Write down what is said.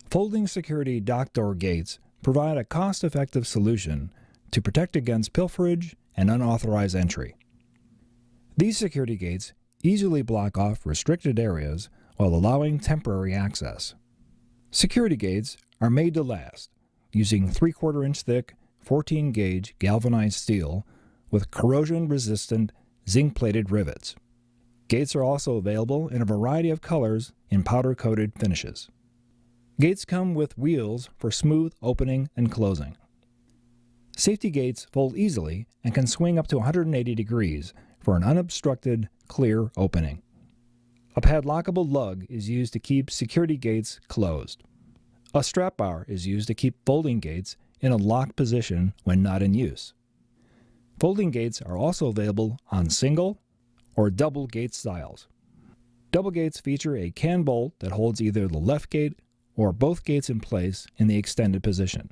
Folding security dock door gates provide a cost-effective solution to protect against pilferage and unauthorized entry. These security gates easily block off restricted areas while allowing temporary access. Security gates are made to last, using 3/4 inch thick, 14-gauge galvanized steel with corrosion-resistant zinc-plated rivets. Gates are also available in a variety of colors in powder-coated finishes. Gates come with wheels for smooth opening and closing. Safety gates fold easily and can swing up to 180 degrees for an unobstructed, clear opening. A padlockable lug is used to keep security gates closed. A strap bar is used to keep folding gates in a locked position when not in use. Folding gates are also available on single or double gate styles. Double gates feature a can bolt that holds either the left gate or both gates in place in the extended position.